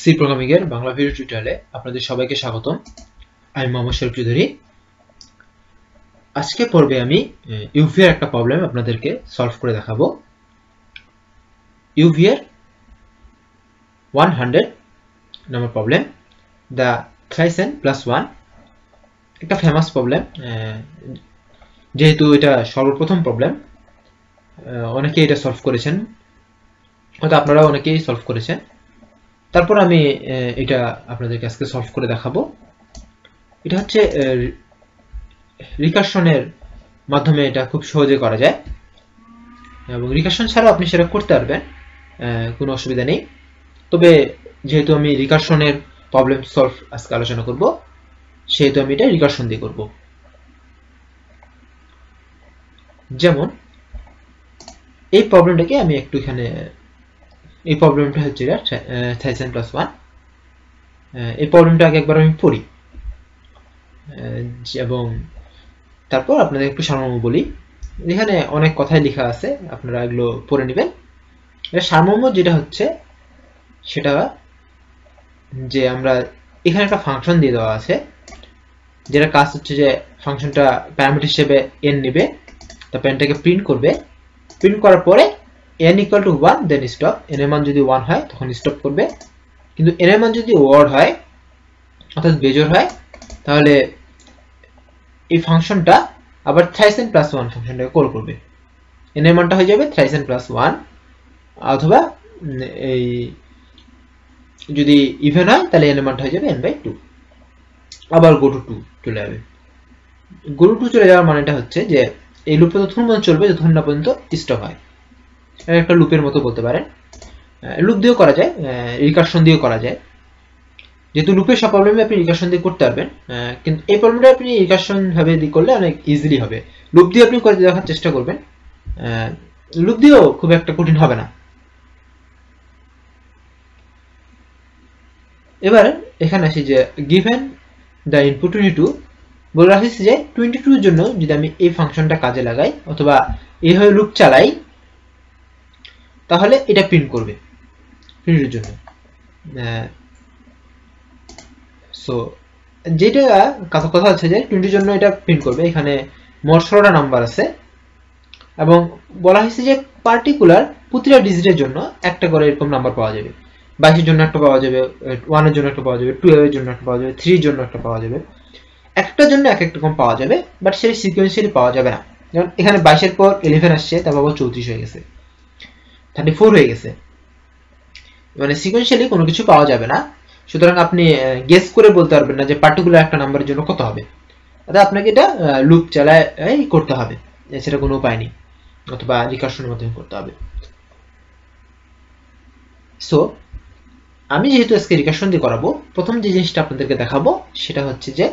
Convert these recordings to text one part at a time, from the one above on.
C programming এর Bangla video টিউটোরিয়ালে আপনাদের সবাইকে স্বাগতম। আমি মোহাম্মদ শরীফ চৌধুরী। আজকে পর্বে আমি ইউভি এর একটা প্রবলেম আপনাদেরকে সলভ করে দেখাবো। ইউভি এর 100 নম্বর problem, the thrice n plus 1, একটা ফেমাস প্রবলেম। যেহেতু এটা সর্বপ্রথম প্রবলেম, অনেকেই এটা সলভ করেছেন, হয়তো আপনারা অনেকেই সলভ করেছেন। তারপর আমি এটা আপনাদেরকে আজকে সলভ করে দেখাবো। এটা হচ্ছে রিকারশনের মাধ্যমে এটা খুব সহজে করা যায়, এবং রিকারশন ছাড়াও আপনি সেটা করতে পারবেন, কোনো অসুবিধা নেই। তবে যেহেতু আমি রিকারশনের প্রবলেম সলভ আজকে আলোচনা করব, সেহেতু আমি এটা রিকারশন দিয়ে করব। যেমন এই প্রবলেমটাকে আমি একটু এখানে, এই প্রবলেমটা হচ্ছে থ্রাইস n প্লাস 1। এই প্রবলেমটা আগে একবার আমি পড়ি এবং তারপর আপনাদের একটু সারমর্ম বলি। এখানে অনেক কথাই লেখা আছে, আপনারা এগুলো পড়ে নেবেন। এটা সারমর্ম যেটা হচ্ছে সেটা যে আমরা এখানে একটা ফাংশন দিয়ে দেওয়া আছে, যেটা কাজ হচ্ছে যে ফাংশনটা প্যারামিটার হিসেবে n নেবে, তারপর nটাকে প্রিন্ট করবে। প্রিন্ট করার পরে n equal to 1 then stop. n এর মান যদি 1 হয় তখন স্টপ করবে, কিন্তু n এর মান যদি ওড হয় অর্থাৎ বেজোড় হয়, তাহলে এই ফাংশনটা আবার থ্রাইস n প্লাস 1 ফাংশনটাকে কল করবে। n এর মানটা হয়ে যাবে থ্রাইস n প্লাস 1, অথবা এই যদি ইভেন হয় তাহলে n এর মানটা হয়ে যাবে n/2। আবার গো টু 2 চলে যাবে। গো টু 2 চলে যাওয়ার মানেটা হচ্ছে যে এই লুপটা ততক্ষণ পর্যন্ত চলবে যতক্ষণ না পর্যন্ত স্টপ হয়। এটা একটা লুপের মতো বলতে পারেন। লুপ দিয়েও করা যায়, রিকারশন দিয়েও করা যায়। যেহেতু লুপের সব প্রবলেমে আপনি রিকারশন দিয়ে করতে পারবেন, কিন্তু এই প্রবলেমটা আপনি রিকারশন ভাবে দিয়ে করলে অনেক ইজিলি হবে। লুপ দিয়ে আপনি করে দেখার চেষ্টা করবেন, লুপ দিয়েও খুব একটা কঠিন হবে না। এবার এখানে আসি যে গিভেন দ্য ইনপুট 22, বলে রাখিস যে 22 এর জন্য যদি আমি এই ফাংশনটা কাজে লাগাই অথবা এইভাবে লুপ চালাই, তাহলে এটা প্রিন্ট করবে 22 এর জন্য। সো যেটা কথা হচ্ছে যে 20 এর জন্য এটা প্রিন্ট করবে। এখানে মোট 16টা নাম্বার আছে এবং বলা হয়েছে যে পার্টিকুলার প্রতিটা ডিজিটের জন্য একটা করে এরকম নাম্বার পাওয়া যাবে। 22 এর জন্য একটা পাওয়া যাবে, 1 এর জন্য একটা পাওয়া যাবে, 12 এর জন্য একটা পাওয়া যাবে, 3 এর জন্য একটা পাওয়া যাবে। একটার জন্য এক এক রকম পাওয়া যাবে, বাট সেটা সিকোয়েন্সিয়ালি পাওয়া যাবে না। যেমন এখানে 22 এর পর 11 আসছে, তারপর আবার 34 হয়ে গেছে, 34 হয়ে গেছে, মানে সিকোয়েন্সিয়ালি কোনো কিছু পাওয়া যাবে না। সুতরাং আপনি গেস করে বলতে পারবেন না যে পার্টিকুলার একটা নাম্বারের জন্য কত হবে। অর্থাৎ আপনাকে এটা লুপ চালায় করতে হবে, সেটা কোনো উপায় নেই, অথবা রিকারশনের মাধ্যমে করতে হবে। সো আমি যেহেতু আজকে রিকারশন দিয়ে করাবো, প্রথম যে জিনিসটা আপনাদেরকে দেখাবো সেটা হচ্ছে যে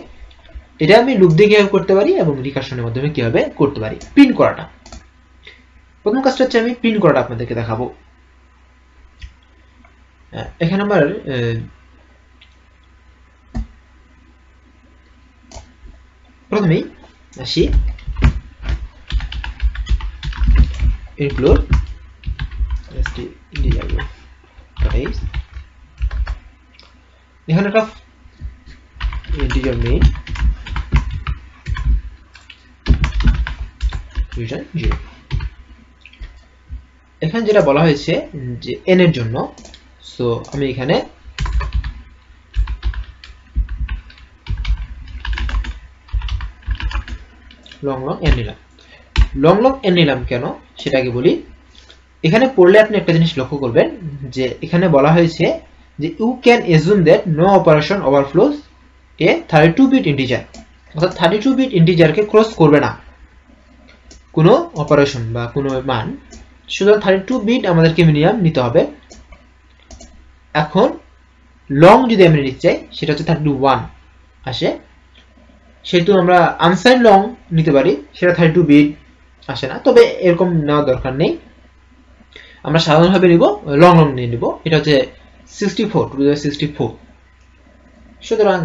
এটা আমি লুপ দিয়ে কিভাবে করতে পারি এবং রিকারশনের মাধ্যমে কিভাবে করতে পারি। প্রিন্ট করাটা, প্রথম কাজটা হচ্ছে আমি প্রিন্ট করাটা আপনাদেরকে দেখাবো। এখানে আমার প্রথমেই আসি include এখানে একটা ইন্টিজার মেইন রিটার্ন 0। এখানে যেটা বলা হয়েছে যে n এর জন্য, সো আমি এখানে লং লং n নিলাম। লং লং n নিলাম কেন সেটা আগে বলি। এখানে পড়লে আপনি একটা জিনিস লক্ষ্য করবেন যে এখানে বলা হয়েছে যে you can assume that no operation overflows a 32 bit integer, অর্থাৎ 32 বিট ইন্টিজারকে ক্রস করবে না কোনো অপারেশন বা কোনো মান। সুতরাং 32 বিট আমাদেরকে মিনিমাম নিতে হবে। এখন লং যদি আমি নিতে চাই সেটা হচ্ছে 31 আসে, সেহেতু আমরা আনসাইন লং নিতে পারি, সেটা 32 বিট আসে না, তবে এরকম নেওয়ার দরকার নেই। আমরা সাধারণভাবে নিব লং লং নিয়ে নিব, এটা হচ্ছে 64 টু 64। সুতরাং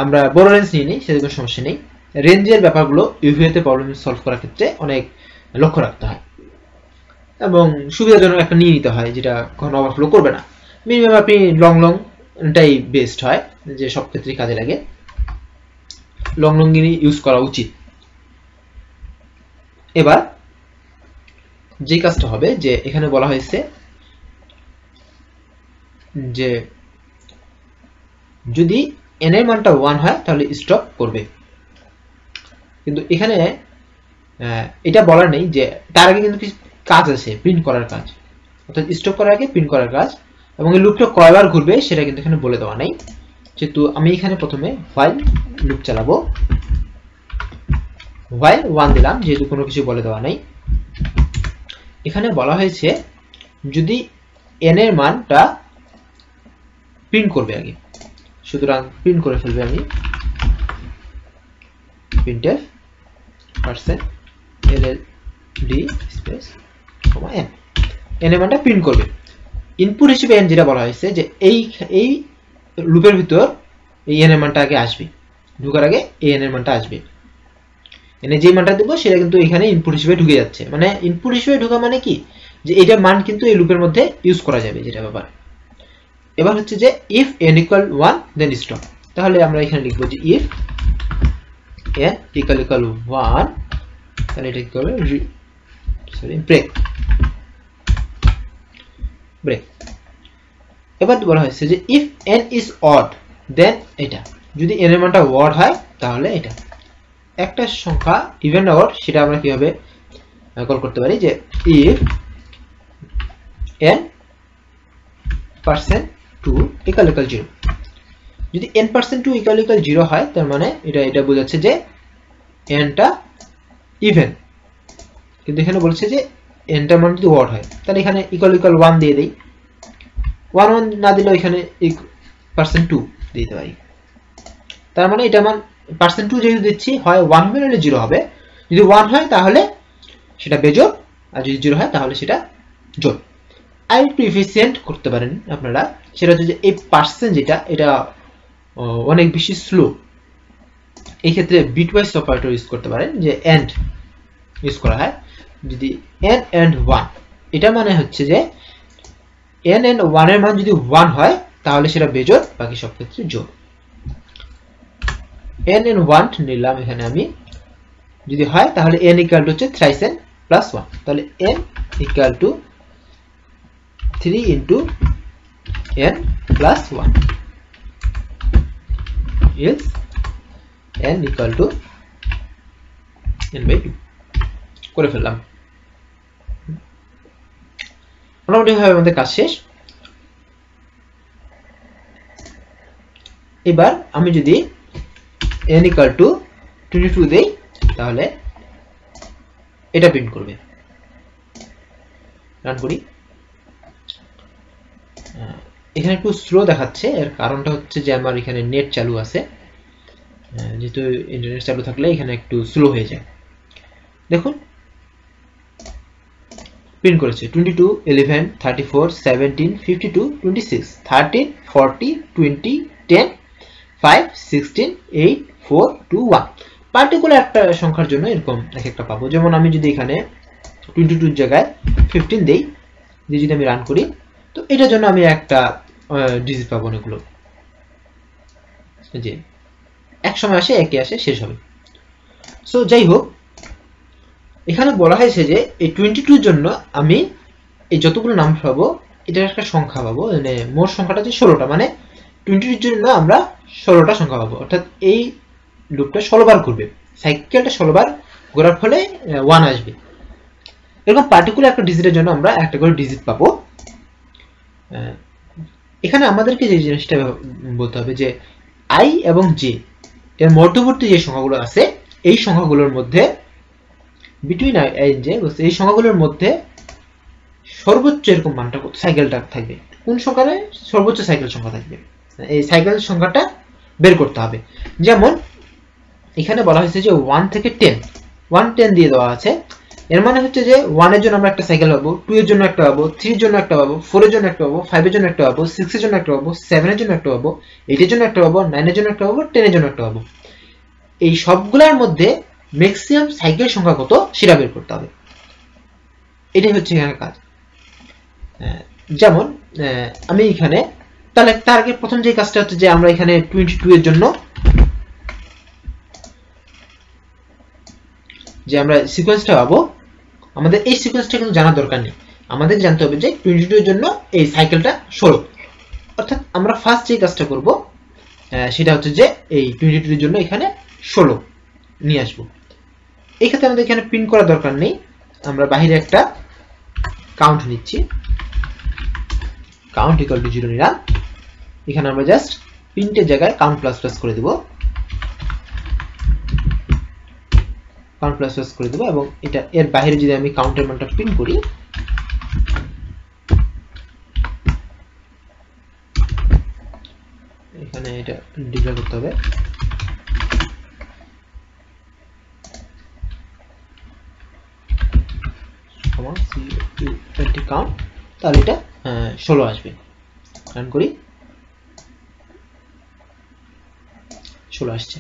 আমরা বড় রেঞ্জ নিয়ে নিই, সেটা কোনো সমস্যা নেই। রেঞ্জের ব্যাপারগুলো ইউভিতে প্রবলেম সলভ করার ক্ষেত্রে অনেক লক্ষ্য রাখতে হয় এবং সুবিধাজনক একটা নিয়ে নিতে হয় যেটা কখনো ওভারফ্লো করবে না। মিনিমাম আপনি লং লং এটাই বেস্ট হয়, যে সব ক্ষেত্রে কাজে লাগে, লং লঙ্গিনি ইউজ করা উচিত। এবার যে কাজটা হবে, যে এখানে বলা হয়েছে যে যদি n এর মানটা 1 হয় তাহলে স্টপ করবে, কিন্তু এখানে এটা বলার নেই যে তার আগে কিন্তু কিছু কাজ আছে, প্রিন্ট করার কাজ, অর্থাৎ স্টপ করার আগে প্রিন্ট করার কাজ, এবং এই লুপটা কয়বার ঘুরবে সেটা কিন্তু এখানে বলে দেওয়া নাই। যেহেতু আমি এখানে প্রথমে while লুপ চালাবো, while 1 দিলাম, যেহেতু কোনো কিছু বলে দেওয়া নাই। এখানে বলা হয়েছে যদি n এর মানটা প্রিন্ট করবে আগে, সুতরাং প্রিন্ট করে ফেলবে আমি printf %lld space n, n এর মানটা প্রিন্ট করবে। ইনপুট হিসেবে n যেটা বলা হয়েছে যে এই লুপের ভিতর এই n এর মানটা আগে আসবে, ঢোকার আগে এই n এর মানটা আসবে, n এর যে মানটা দেব সেটা কিন্তু এখানে ইনপুট হিসেবে ঢুকে যাচ্ছে। মানে ইনপুট হিসেবে ঢোকা মানে কি, যে এটার মান কিন্তু এই লুপের মধ্যে ইউজ করা যাবে, যেটা ব্যাপার। এবার হচ্ছে যে if n equal 1 then stop, তাহলে আমরা এখানে লিখবো যে if n equal 1, তাহলে এটা কি করবে, ব্রেক। এবার বলা হয়েছে যে if n is odd then এটা, যদি n এর মানটা odd হয় তাহলে এটা। একটা সংখ্যা ইভেন না odd সেটা আমরা কিভাবে কল করতে পারি, যে if n %2 equal 0, যদি n%2 equal 0 হয় তার মানে এটা বোঝাচ্ছে যে n টা ইভেন, কিন্তু এখানে বলছে যে n টার মান যদি odd হয়, তাহলে এখানে equal 1 দিয়ে দেই, 1 না দিলেও এখানে %2 দিতে পারি। তার মানে এটা মান %2 যেহেতু দিচ্ছি, হয় 1 হবে নাহলে 0 হবে। যদি 1 হয় তাহলে সেটা বেজোড়, আর যদি 0 হয় তাহলে সেটা জোড়। আর একটু এফিসিয়েন্ট করতে পারেন আপনারা, সেটা হচ্ছে যে এই পার্সেন্ট যেটা, এটা অনেক বেশি স্লো, এই ক্ষেত্রে বিটওয়াইজ অপারেটর ইউজ করতে পারেন, যে এন্ড ইউজ করা হয়। যদি n and 1, এটা মানে হচ্ছে যে n and 1 এর মান যদি 1 হয় তাহলে সেটা বেজোড়, বাকি সব ক্ষেত্রে জোড়। n and 1 নিলাম এখানে আমি, যদি হয় তাহলে n equal to হচ্ছে thrice n plus 1, তাহলে n equal to 3 into n plus 1 is n equal to n by 2 করে ফেললাম। মোটামুটি ভাবে আমাদের কাজ শেষ। এবার আমি যদি n equal to 22 দেই তাহলে এটা প্রিন্ট করবে। রান করি। এখানে একটু স্লো দেখাচ্ছে, এর কারণটা হচ্ছে যে আমার এখানে নেট চালু আছে, যেহেতু ইন্টারনেট চালু থাকলে এখানে একটু স্লো হয়ে যায়। দেখুন প্রিন্ট করেছে 22, 11, 34, 17, 52, 26, 13, 40, 20, 10, 5, 16, 8, 4, 2, 1। পার্টিকুলার একটা সংখ্যার জন্য এরকম এক একটা পাবো। যেমন আমি যদি এখানে 22 জায়গায় 15 দেই, দিয়ে যদি আমি রান করি, তো এটার জন্য আমি একটা ডিজিট পাবো অনেকগুলো, যে এক সময় আসে, একে আসে, শেষ হবে। সো যাই হোক, এখানে বলা হয়েছে যে এই 22 জন্য আমি এই যতগুলো নাম পাবো এটার একটা সংখ্যা পাবো, মানে মোট সংখ্যাটা হচ্ছে 16টা, মানে 22 জন্য আমরা 16টা সংখ্যা পাবো, অর্থাৎ এই লুপটা 16 বার ঘুরবে, সাইকেলটা 16 বার ঘোরার ফলে 1 আসবে। এরকম পার্টিকুলার একটা ডিজিটের জন্য আমরা একটা করে ডিজিট পাবো। এখানে আমাদেরকে যে জিনিসটা বলতে হবে যে i এবং j এর মধ্যবর্তী যে সংখ্যাগুলো আছে, এই সংখ্যাগুলোর মধ্যে বিটুইন i and j, এই সংখ্যাগুলোর মধ্যে সর্বোচ্চ এরকম মানটা কত সাইকেলটা থাকবে, কোন সংখ্যায় সর্বোচ্চ সাইকেল সংখ্যা থাকবে, এই সাইকেল সংখ্যাটা বের করতে হবে। যেমন এখানে বলা হয়েছে যে 1 থেকে 10, 1 10 দিয়ে দেওয়া আছে, এর মানে হচ্ছে যে 1 এর জন্য আমরা একটা সাইকেল পাবো, 2 এর জন্য একটা পাবো, 3 এর জন্য একটা পাবো, 4 এর জন্য একটা পাবো, 5 এর জন্য একটা পাবো, 6 এর জন্য একটা পাবো, 7 এর জন্য একটা পাবো, 8 এর জন্য একটা পাবো, 9 এর জন্য একটা পাবো, 10 এর জন্য একটা পাবো। এই সবগুলোর মধ্যে ম্যাক্সিমাম সাইকেল সংখ্যা কত সেটা বের করতে হবে, এটাই হচ্ছে এখানে কাজ। যেমন আমি এখানে তাহলে তার আগে প্রথম যে কাজটা হচ্ছে যে আমরা এখানে 22 এর জন্য যে আমরা সিকোয়েন্সটা পাবো, আমাদের এই সিকোয়েন্সটা কিন্তু জানার দরকার নেই। আমাদের জানতে হবে যে 22 এর জন্য এই সাইকেলটা 16। অর্থাৎ আমরা ফার্স্ট যে কাজটা করব সেটা হচ্ছে যে এই 22 এর জন্য এখানে 16 নিয়ে আসবো। এই ক্ষেত্রে আমাদের এখানে প্রিন্ট করার দরকার নেই, আমরা বাইরে একটা কাউন্ট নিচ্ছি, কাউন্ট ইকুয়াল টু 0 নিলাম। এখানে আমরা জাস্ট প্রিন্টের জায়গায় কাউন্ট প্লাস প্লাস করে দেব, কাউন্ট প্লাস প্লাস করে দেব। এবং এটা এর বাইরে যদি আমি কাউন্টের মানটা প্রিন্ট করি, এখানে এটা ডিক্লেয়ার করতে হবে কাউন্ট, তাহলে এটা 16 আসবে। রান করি, 16 আসছে।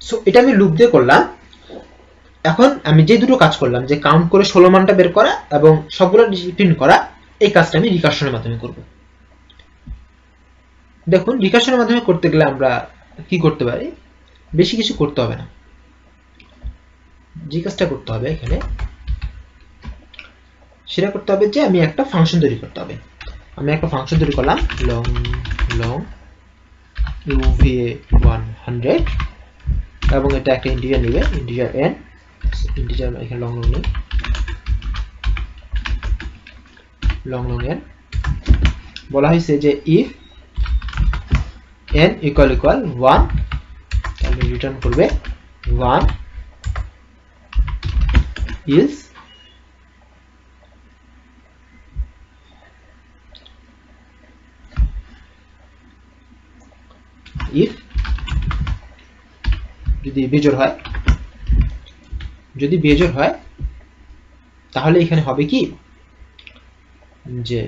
সো এটা আমি লুপ দিয়ে করলাম। এখন আমি যে দুটো কাজ করলাম, যে কাউন্ট করে 16 মানটা বের করা এবং সবগুলো প্রিন্ট করা, এই কাজটা আমি রিকার্শনের মাধ্যমে করব। দেখুন, রিকার্শনের মাধ্যমে করতে গেলে আমরা কি করতে পারি, বেশি কিছু করতে হবে না। যে কাজটা করতে হবে এখানে সেটা করতে হবে যে আমি একটা ফাংশন তৈরি করতে হবে। আমি একটা ফাংশন তৈরি করলাম লং লং uva100 এবং এটা একটা ইন্টিজার নেবে, ইন্টিজার n, ইন্টিজার এখানে লং লং নেই, লং লং n। বলা হয়েছে যে if n equal 1, তাহলে রিটার্ন করবে 1 is if যদি বেজোড় হয়, যদি বেজোড় হয় তাহলে এখানে হবে কি যে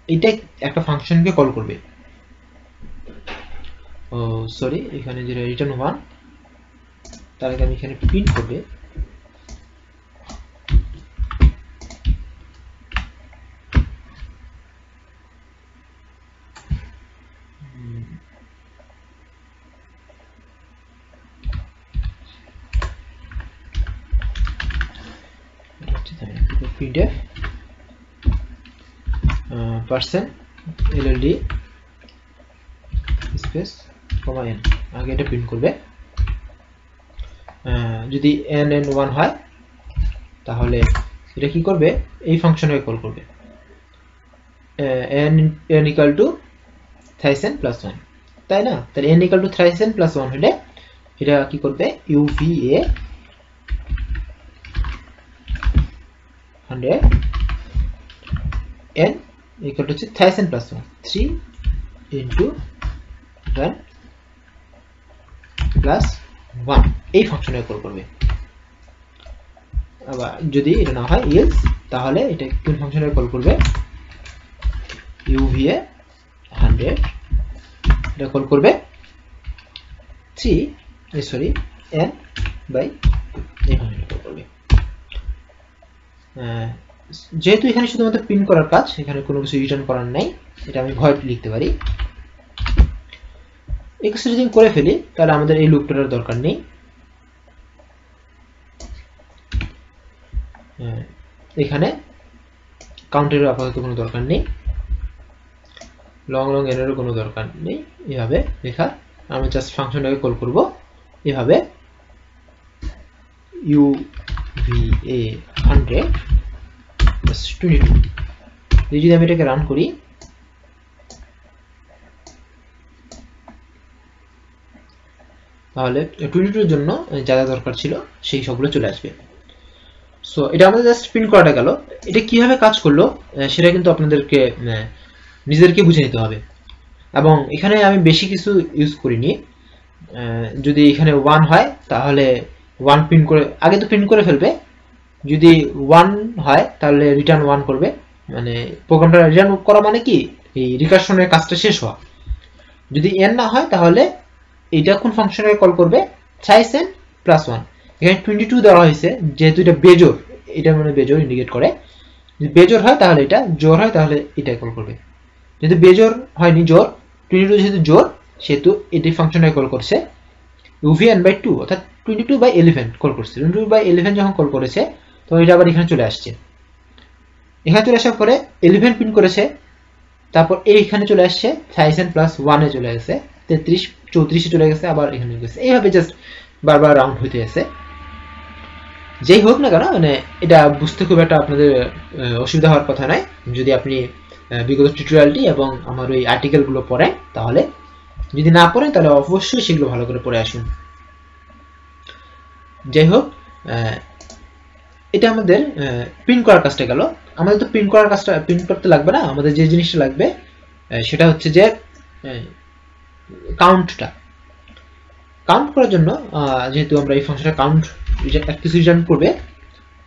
এটা একটা ফাংশনকে কল করবে। ও সরি, এখানে যে রিটার্ন 1, তার আগে আমি এখানে প্রিন্ট করবে printf %lld স্পেস কমা n, আগে এটা প্রিন্ট করবে। যদি n 1 হয় তাহলে এটা কি করবে, এই ফাংশনকে কল করবে n equal to thisen plus 1, তাই না? তাহলে n equal to thisen plus 1 হলে এটা কি করবে, uva 100 n equal to thisen plus 1, 3 into 1 plus 1, এই ফাংশনে কল করবে। আবার যদি এটা না হয় else, তাহলে এটা কোন ফাংশনে কল করবে, uva 100 এটা কল করবে 3 n বাই এই ফাংশনে কল করবে। যেহেতু এখানে শুধুমাত্র প্রিন্ট করার কাজ, এখানে কোনো কিছু রিটার্ন করার নাই, এটা আমি ভয়েড লিখতে পারি। এই কাজটা যদি করে ফেলি তাহলে আমাদের এই লুপটার দরকার নেই। এখানে কাউন্টের আপাতত কোনো দরকার নেই, লং লং এরও কোনো দরকার নেই। এভাবে লেখা আমি জাস্ট ফাংশনটাকে কল করব এভাবে uva 100 22। যদি আমি এটাকে রান করি তাহলে 22 এর জন্য যা যা দরকার ছিল সেই সবগুলো চলে আসবে। সো এটা আমাদের জাস্ট প্রিন্ট করাটা গেল। এটা কিভাবে কাজ করলো সেটা কিন্তু আপনাদেরকে নিজেদেরকে বুঝে নিতে হবে। এবং এখানে আমি বেশি কিছু ইউজ করিনি। যদি এখানে 1 হয় তাহলে 1 প্রিন্ট করে, আগে তো প্রিন্ট করে ফেলবে। যদি 1 হয় তাহলে রিটার্ন 1 করবে, মানে প্রোগ্রামটা রিটার্ন করা মানে কি, এই রিকার্শনের কাজটা শেষ হওয়া। যদি n না হয় তাহলে এইটা কোন ফাংশনে কল করবে, thisen plus 1। এখানে 22 দেওয়া হয়েছে যেহেতু এটা বেজোড়, এটা মানে বেজোড় ইন্ডিকেট করে। যদি বেজোড় হয় তাহলে এটা, জোড় হয় তাহলে এটা কল করবে। যেহেতু বেজোড় হয়নি, জোড়, 22 যেহেতু জোড় সেহেতু এটি ফাংশনটাকে কল করছে uvn/2 অর্থাৎ 22/11 কল করছে। 22/11 যখন কল করেছে তখন এটা আবার এখানে চলে আসছে। এখানে চলে আসার পরে 11 প্রিন্ট করেছে, তারপর এইখানে চলে আসছে 1000+1 এ চলে গেছে, 33 34 এ চলে গেছে, আবার এখানে গেছে, এইভাবে জাস্ট বারবার রাউন্ড হইতে আছে। যেই হোক না কেন মানে এটা বুঝতে খুব একটা আপনাদের অসুবিধা হওয়ার কথা নয় যদি আপনি বিগত টিউটোরিয়ালটি এবং আমার ওই আর্টিকেলগুলো পড়েন। তাহলে যদি না পড়েন তাহলে অবশ্যই সেগুলো ভালো করে পড়ে আসুন। যাই হোক, এটা আমাদের প্রিন্ট করার কাজটা গেল। আমাদের তো প্রিন্ট করার কাজটা প্রিন্ট করতে লাগবে না, আমাদের যে জিনিসটা লাগবে সেটা হচ্ছে যে কাউন্টটা। কাউন্ট করার জন্য যেহেতু আমরা এই ফাংশনটা কাউন্ট কিছু রিটার্ন করবে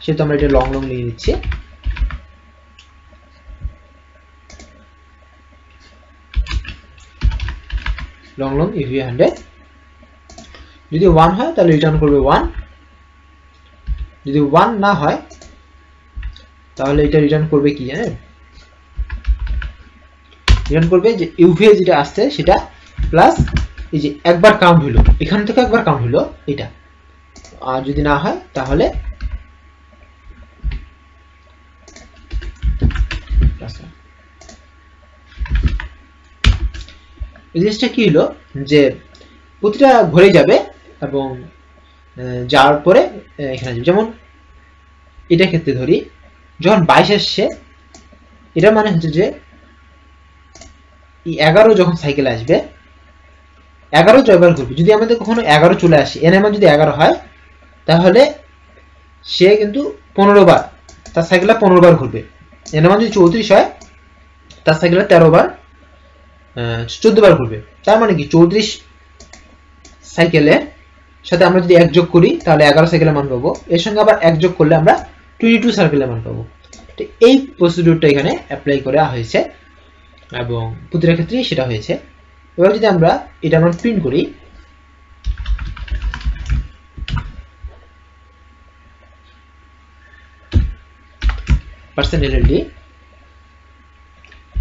সেহেতু আমরা এটা লং লং নিয়ে নিচ্ছি। লং লং uv100 যদি 1 হয় তাহলে রিটার্ন করবে 1, যদি 1 না হয় তাহলে এটা রিটার্ন করবে কি জানেন, রিটার্ন করবে যে uva যেটা আসছে সেটা প্লাস এই যে একবার কাউন্ট হলো, এখান থেকে একবার কাউন্ট হলো এটা। আর যদি না হয় তাহলে এই জিনিসটা কি হলো যে প্রতিটা ঘরে যাবে এবং যাওয়ার পরে এখানে যাবে। যেমন এটা ক্ষেত্রে ধরি যখন 22 আসছে এটা মানে হচ্ছে যে 11 যখন সাইকেল আসবে 11 জয়বার করবে। যদি আমাদের কখনো 11 চলে আসে, এর মান যদি 11 হয় তাহলে সে কিন্তু 15 বার তার সাইকেলটা 15 বার ঘুরবে। এর মান যদি 34 হয় তার সাইকেলটা 13 বার 14 বার ঘুরবে। তার মানে কি 34 সাইকেলের সাথে আমরা যদি 1 যোগ করি তাহলে 11 সাইকেলের মান পাবো, এর সঙ্গে আবার 1 যোগ করলে আমরা 22 সাইকেলের মান পাবো। তো এই প্রসিডিউরটা এখানে অ্যাপ্লাই করা হয়েছে এবং প্রতিটা ক্ষেত্রেই সেটা হয়েছে। এবার যদি আমরা এটা আমরা প্রিন্ট করি %LLD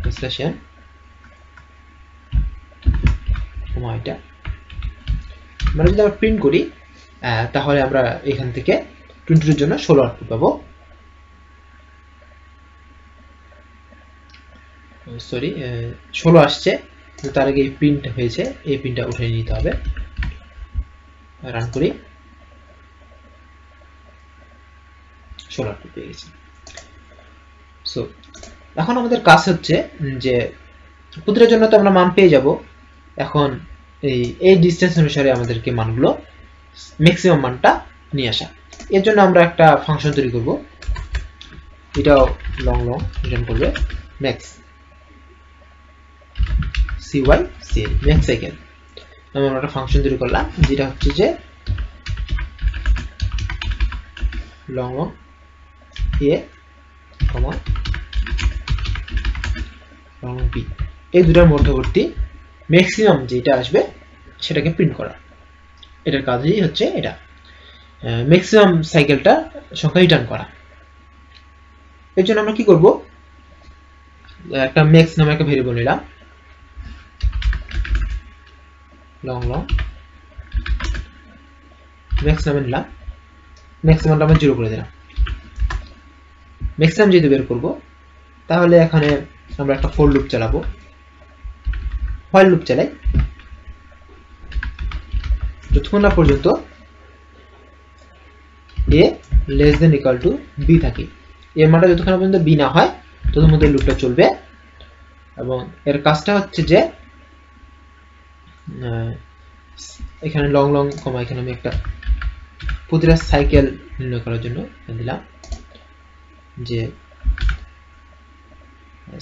ইনস্ট্যান্সিয়ান এটা আমরা যদি আমরা প্রিন্ট করি তাহলে আমরা এখান থেকে 22 এর জন্য 16 আউটপুট পাবো। সরি 16 আসছে, তার আগে এই প্রিন্ট হয়েছে, এই প্রিন্টটা উঠিয়ে নিতে হবে। রান করি, 16 আউটপুট পেয়ে গেছি। সো এখন আমাদের কাজ হচ্ছে যে প্রতিটার জন্য তো আমরা মান পেয়ে যাব, এখন এই ডিসটেন্স অনুসারে আমাদেরকে মানগুলো ম্যাক্সিমাম মানটা নিয়ে আসা। এর জন্য আমরা একটা ফাংশন তৈরি করব, এটাও লং লং রিটার্ন করবে ম্যাক্স CYCL ম্যাক্স সাইকেল। আমরা একটা ফাংশন তৈরি করলাম যেটা হচ্ছে যে long long a comma long long b, এই দুটার মধ্যবর্তী ম্যাক্সিমাম যেটা আসবে সেটাকে প্রিন্ট করা। এটার কাজই হচ্ছে এটা ম্যাক্সিমাম সাইকেলটা সংখ্যা রিটার্ন করা। এর জন্য আমরা কি করব, একটা ম্যাক্স নামে একটা ভেরিয়েবল নিলাম, লং লং ম্যাক্স নামে নিলাম, ম্যাক্সিমামটা আমরা 0 করে দিলাম। ম্যাক্সিমাম যেহেতু বের করব তাহলে এখানে আমরা একটা ফর লুপ চালাবো, হোয়াইল লুপ চালাই যতক্ষণ না পর্যন্ত a less than equal to b থাকে। এর মানটা যতক্ষণ পর্যন্ত b না হয় ততক্ষণ মধ্যে লুপটা চলবে। এবং এর কাজটা হচ্ছে যে এখানে লং লং কমা এখানে আমি একটা প্রতিটা সাইকেল নির্ণয় করার জন্য দিলাম যে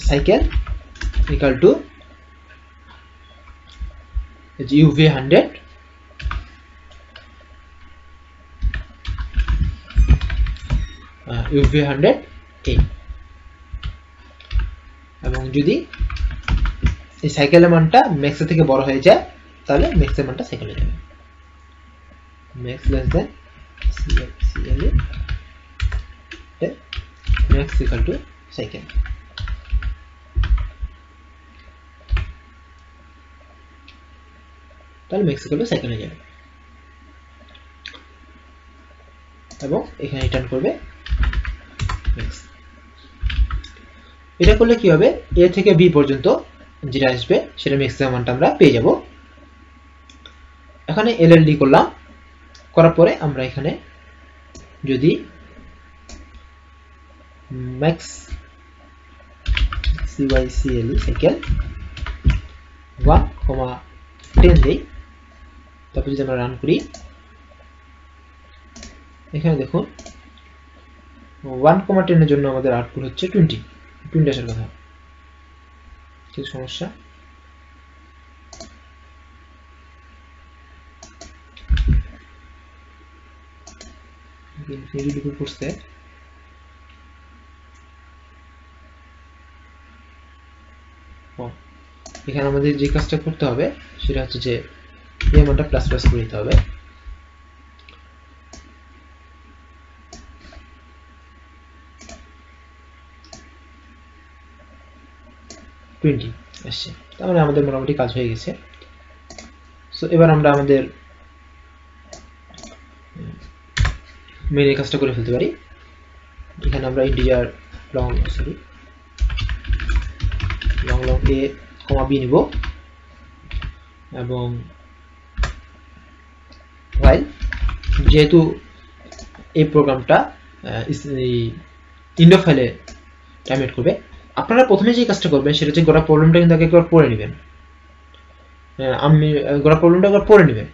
cycle equal to uv100 uv100 a, এবং যদি এই সাইকেলের মানটা ম্যাক্স থেকে বড় হয়ে যায় তাহলে ম্যাক্স এর মানটা সাইকেলে যাবে। Max less than CL max equal to cycle. তাহলে ম্যাক্স ইকুয়াল টু সাইকেল হয়ে যাবে এবং এখানে রিটার্ন করবে ম্যাক্স। এটা করলে কি হবে, এ থেকে বি পর্যন্ত যেটা আসবে সেটা ম্যাক্সিমাম মানটা আমরা পেয়ে যাব। এখানে এলএলডি করলাম, করার পরে আমরা এখানে যদি ম্যাক্স CYCLE সাইকেল 1,10 দেই, তারপর যদি আমরা রান করি, এখানে দেখুন 1,10 এর জন্য আমাদের আউটপুট হচ্ছে 20 আসার কথা। ঠিক সমস্যা, করছে এখানে আমাদের যে কাজটা করতে হবে সেটা হচ্ছে যে এই মানটা প্লাস প্লাস করে দিতে হবে। আসছে, তার মানে আমাদের মোটামুটি কাজ হয়ে গেছে। সো এবার আমরা আমাদের মেইন কাজটা করে ফেলতে পারি। এখানে আমরা ইন্টিজার লং a, b নিব এবং while যেহেতু এই প্রোগ্রামটা ইন্ডো ফাইলে টার্মিনেট করবে, আপনারা প্রথমে যে কাজটা করবেন সেটা হচ্ছে গোটা প্রবলেমটা কিন্তু আগে একবার পড়ে নেবেন। আমি গোটা প্রবলেমটা একবার পড়ে নেবেন,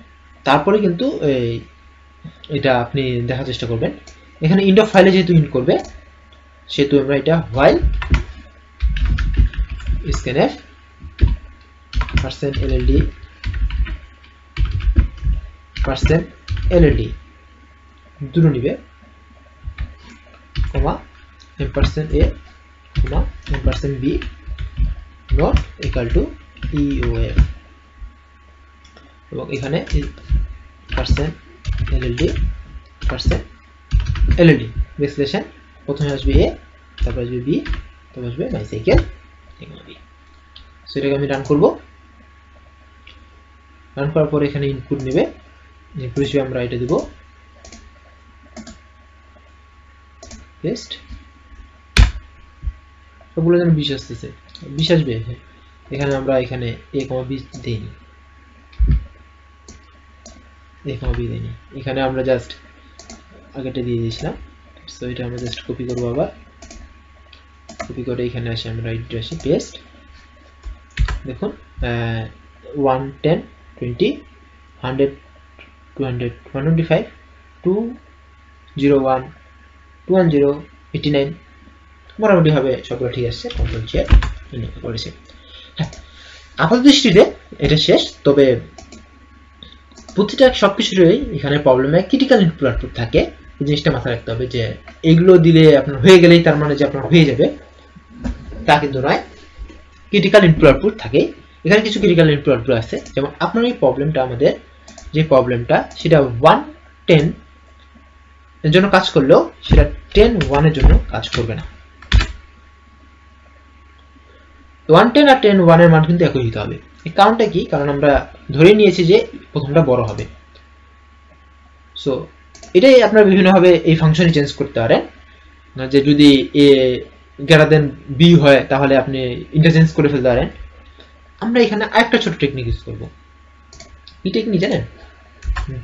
তারপরে কিন্তু এটা আপনি দেখার চেষ্টা করবেন। এখানে ইন্ডো ফাইলে যেহেতু ইন করবে সেহেতু আমরা এটা while scanf %lld দুটো নিবে, কমা %a, %b not equal to EOF এবং এখানে %lld ব্যাকস্ল্যাশ প্রথমে আসবে a, তারপর আসবে b, তারপর আসবে মাইসাইকেল বি। সো এটাকে আমি রান করব। রান করার পর এখানে ইনপুট নেবে, ইনপুট হিসেবে আমরা এটা দেব পেস্ট, সবগুলো যেন 20 আসতেছে, 20 আসবে। এখানে আমরা এখানে a, b দেইনি, এখানে আমরা জাস্ট আগেটা দিয়ে দিয়েছিলাম। সো এটা আমরা জাস্ট কপি করবো, আবার কপি করে এখানে আসি আমরা রাইট আসি পেস্ট। দেখুন 1, 10, 20, 100, 200, 125, 201, 210, 89 মোটামুটি ভাবে সবগুলো ঠিক আসছে। কন্ট্রোল চেক করেছে। হ্যাঁ, আপাত দৃষ্টিতে এটা শেষ, তবে প্রতিটা সবকিছুরই এখানে প্রবলেমে ক্রিটিক্যাল ইনপুট আউটপুট থাকে। এই জিনিসটা মাথায় রাখতে হবে যে এগুলো দিলে আপনার হয়ে গেলেই তার মানে যে আপনার হয়ে যাবে তা কিন্তু নয়, ক্রিটিক্যাল ইনপুট আউটপুট থাকে। এখানে কিছু ক্রিটিক্যাল ইনপুট আউটপুট আছে, যেমন আপনার এই প্রবলেমটা, আমাদের যে প্রবলেমটা সেটা 110 এর জন্য কাজ করলেও সেটা 10-1 এর জন্য কাজ করবে না। 110 আর 10-1 এর মান কিন্তু একই হতে হবে। এই কারণটা কি? কারণ আমরা ধরে নিয়েছি যে প্রথমটা বড় হবে। সো এটাই আপনারা বিভিন্নভাবে এই ফাংশনে চেঞ্জ করতে পারেন, যে যদি a গ্রেটার দেন b হয় তাহলে আপনি ইন্টারচেঞ্জ করে ফেলতে পারেন। আমরা এখানে আরেকটা ছোট টেকনিক ইউজ করব। কি টেকনিক জানেন?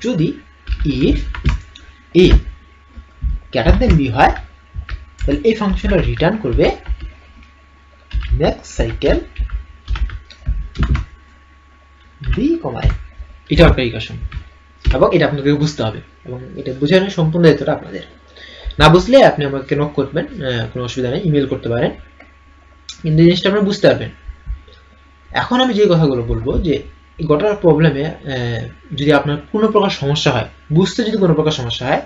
যদি if a greater than b হয় তাহলে এই ফাংশনটা রিটার্ন করবে নেক্সট সাইকেল b, এটা একটা ইকুয়েশন, এবং এটা আপনাদের বুঝতে হবে এবং এটা বোঝানোর সম্পূর্ণ দায়িত্বটা আপনাদের। না বুঝলে আপনি আমাকে নক করবেন, কোনো অসুবিধা নেই, ইমেল করতে পারেন, কিন্তু জিনিসটা আপনারা বুঝতে পারবেন। এখন আমি যে কথাগুলো বলবো, যে গোটা প্রবলেমে যদি আপনার কোনো প্রকার সমস্যা হয়, বুঝতে যদি কোনো প্রকার সমস্যা হয়,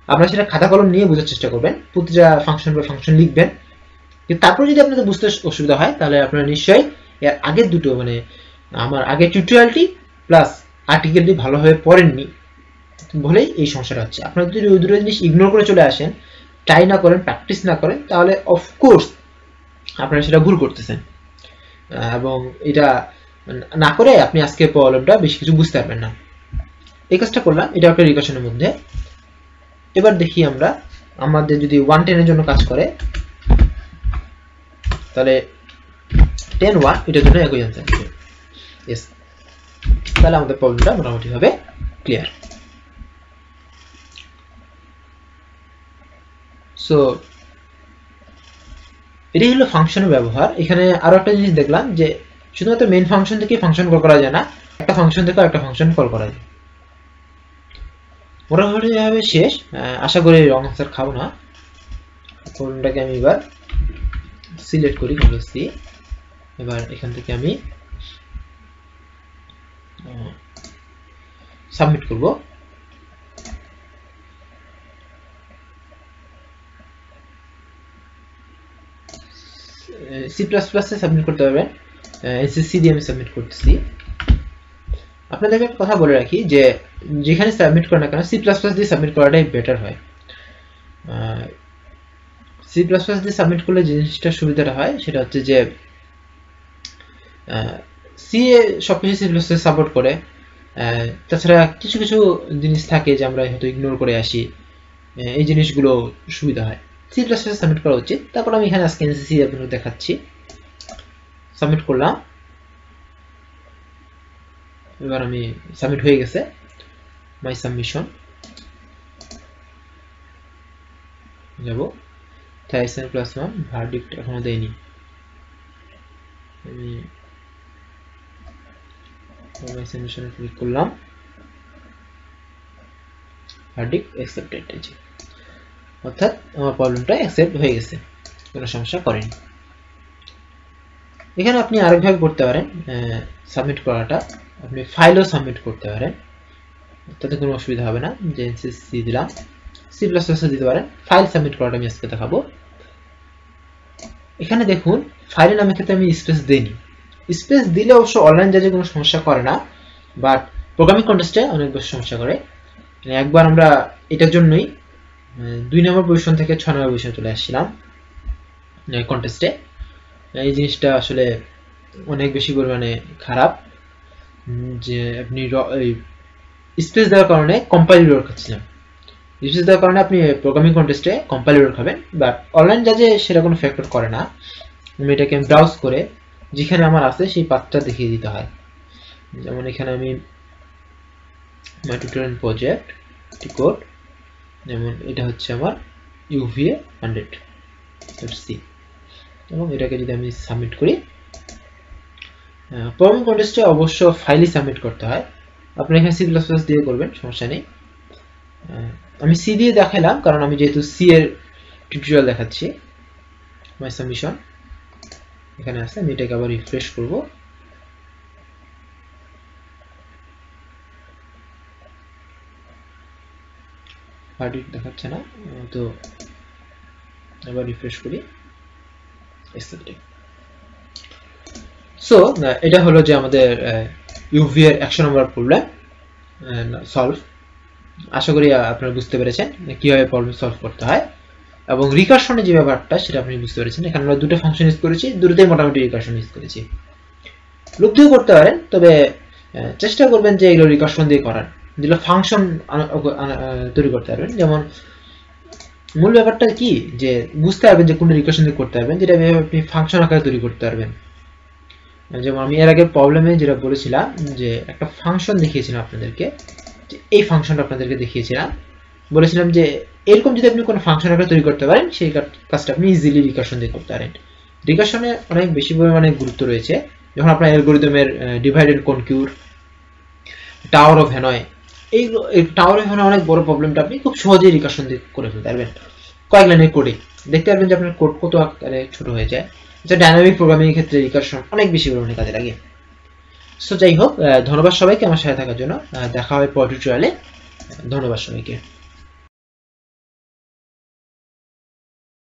আপনারা সেটা খাতা কলম নিয়ে বোঝার চেষ্টা করবেন, প্রতিটা ফাংশন বা ফাংশন লিখবেন। কিন্তু তারপর যদি আপনাদের বুঝতে অসুবিধা হয় তাহলে আপনারা নিশ্চয়ই এর আগের দুটো, মানে আমার আগের টিউটোরিয়ালটি প্লাস আর্টিকেলটি ভালোভাবে পড়েননি বলেই এই সমস্যাটা হচ্ছে। আপনারা যদি ওই দুটো জিনিস ইগনোর করে চলে আসেন, ট্রাই না করেন, প্র্যাকটিস না করেন, তাহলে অফকোর্স আপনারা সেটা ভুল করতেছেন। এবং এটা না করে আপনি আজকে প্রবলেমটা বেশি কিছু বুঝতে পারবেন না। এই কাজটা করলাম, এটা একটা রিকার্শনের মধ্যে। এবার দেখি আমরা আমাদের যদি 110 এর জন্য কাজ করে তাহলে 10 1 এটার জন্য একই आंसर হবে। यस, তাহলে আমাদের প্রবলেমটা মোটামুটি ভাবে ক্লিয়ার। সো এটাই হলো ফাংশনের ব্যবহার। এখানে আরো একটা জিনিস দেখলাম যে শুধুমাত্র মেইন ফাংশন থেকে ফাংশন কল করা যায় না, একটা ফাংশন থেকে একটা ফাংশন কল করা যায়। মোটামুটি ভাবে শেষ। আশা করি রং আনসার খাবো না। প্রবলেমটাকে আমি এবার সিলেক্ট করি, কন্ট্রোল সি। এবার এখান থেকে আমি সাবমিট করব। সি প্লাস প্লাসে সাবমিট করতে পারবেন, এসএসসি দিয়ে আমি সাবমিট করতেছি। আপনাদেরকে একটা কথা বলে রাখি যে যেখানে সাবমিট করেন না কেন সি প্লাস প্লাস দিয়ে সাবমিট করাটাই বেটার হয়। সি প্লাস প্লাস দিয়ে সাবমিট করলে জিনিসটা সুবিধাটা হয় সেটা হচ্ছে যে সি এ সবকিছু সি প্লাস প্লাস সাপোর্ট করে, তাছাড়া কিছু কিছু জিনিস থাকে যে আমরা হয়তো ইগনোর করে আসি, এই জিনিসগুলো সুবিধা হয়। সি প্লাস প্লাস সাবমিট করা উচিত। তারপর আমি এখানে আজকে এনসিসি আপনাদের দেখাচ্ছি, সাবমিট করলাম। এবার আমি সাবমিট হয়ে গেছে, মাই সাবমিশন যাব। থাইসেন প্লাস 1 ভার্ডিক্ট এখনো দেয়নি। আমি মাই সাবমিশনে ক্লিক করলাম, ভার্ডিক্ট অ্যাকসেপ্টেড। অর্থাৎ আমার প্রবলেমটা অ্যাকসেপ্ট হয়ে গেছে, কোনো সমস্যা করেনি। এখানে আপনি আরেকভাবে করতে পারেন সাবমিট করাটা, আপনি ফাইলও সাবমিট করতে পারেন, তাতে কোনো অসুবিধা হবে না। যে এনসিসি দিলাম, সি প্লাস প্লাসে দিতে পারেন। ফাইল সাবমিট করাটা আমি আজকে দেখাবো। এখানে দেখুন ফাইলের নামের ক্ষেত্রে আমি স্পেস দিইনি। স্পেস দিলে অবশ্য অনলাইন জাজে কোনো সমস্যা করে না, বাট প্রোগ্রামিং কন্টেস্টে অনেক বেশি সমস্যা করে। একবার আমরা এটার জন্যই 2 নম্বর পজিশন থেকে 6 নম্বর পজিশনে চলে আসছিলাম কন্টেস্টে। এই জিনিসটা আসলে অনেক বেশি পরিমাণে খারাপ, যে আপনি স্পেস দেওয়ার কারণে কম্পাইল এরর খাচ্ছিলাম। স্পেস দেওয়ার কারণে আপনি প্রোগ্রামিং কন্টেস্টে কম্পাইল এরর খাবেন, বাট অনলাইন জাজে সেটা কোনো ফ্যাক্টর করে না। আমি এটাকে ব্রাউজ করে যেখানে আমার আছে সেই পাথটা দেখিয়ে দিতে হয়। যেমন এখানে আমি মাই টিউটোরিয়াল প্রজেক্ট কোড, যেমন এটা হচ্ছে আমার UVA 100.c, এবং এটাকে যদি আমি সাবমিট করি, প্রোগ্রামিং কন্টেস্টে অবশ্য ফাইলই সাবমিট করতে হয়। আপনি এখানে সি প্লাস প্লাস দিয়ে করবেন, সমস্যা নেই। আমি সি দিয়ে দেখালাম কারণ আমি যেহেতু সি এর টিউটোরিয়াল দেখাচ্ছি। মাই সাবমিশন এখানে আছে, আমি এটাকে আবার রিফ্রেশ করব। ভার্ডিক্ট দেখাচ্ছে না, তো আবার রিফ্রেশ করি। সো এটা হলো যে আমাদের UV এর 100 নম্বর প্রবলেম সলভ। আশা করি আপনারা বুঝতে পেরেছেন কিভাবে প্রবলেম সলভ করতে হয়, এবং রিকারশনের যে ব্যাপারটা সেটা আপনি বুঝতে পেরেছেন। এখানে আমরা দুটো ফাংশন ইউজ করেছি, দুটোতেই মোটামুটি রিকারশন ইউজ করেছি। লুপ দিয়েও করতে পারেন, তবে চেষ্টা করবেন যে এগুলো রিকারশন দিয়ে করার, যেগুলো ফাংশন তৈরি করতে পারবেন। যেমন মূল ব্যাপারটা কি যে বুঝতে পারবেন যে কোন রিকারশন দিয়ে করতে পারবেন, যেটা আপনি ফাংশন আকারে তৈরি করতে পারবেন। যেমন আমি এর আগে প্রবলেমে যেটা বলেছিলাম যে একটা ফাংশন দেখিয়েছিলাম আপনাদেরকে, যে এই ফাংশনটা আপনাদেরকে দেখিয়েছিলাম, বলেছিলাম যে এরকম যদি আপনি কোনো ফাংশন আকারে তৈরি করতে পারেন সেই কাজটা আপনি ইজিলি রিকারশন দিয়ে করতে পারেন। রিকারশনে অনেক বেশি পরিমাণে গুরুত্ব রয়েছে। যখন আপনার অ্যালগরিদমের divide and conquer, tower of Hanoi, এই টাওয়ার অফ হ্যানয় অনেক বড় প্রবলেমটা আপনি খুব সহজেই রিকারশন দিয়ে করে ফেলতে পারবেন। কয়েক লাইনের কোডে দেখতে পারবেন যে আপনার কোড কত আকারে ছোট হয়ে যায়। ডাইনামিক প্রোগ্রামিং এর ক্ষেত্রে রিকারশন অনেক বেশি পরিমাণে কাজে লাগে। সো যাই হোক, ধন্যবাদ সবাইকে আমার সাথে থাকার জন্য। দেখা হবে পরের টিউটোরিয়ালে। ধন্যবাদ সবাইকে।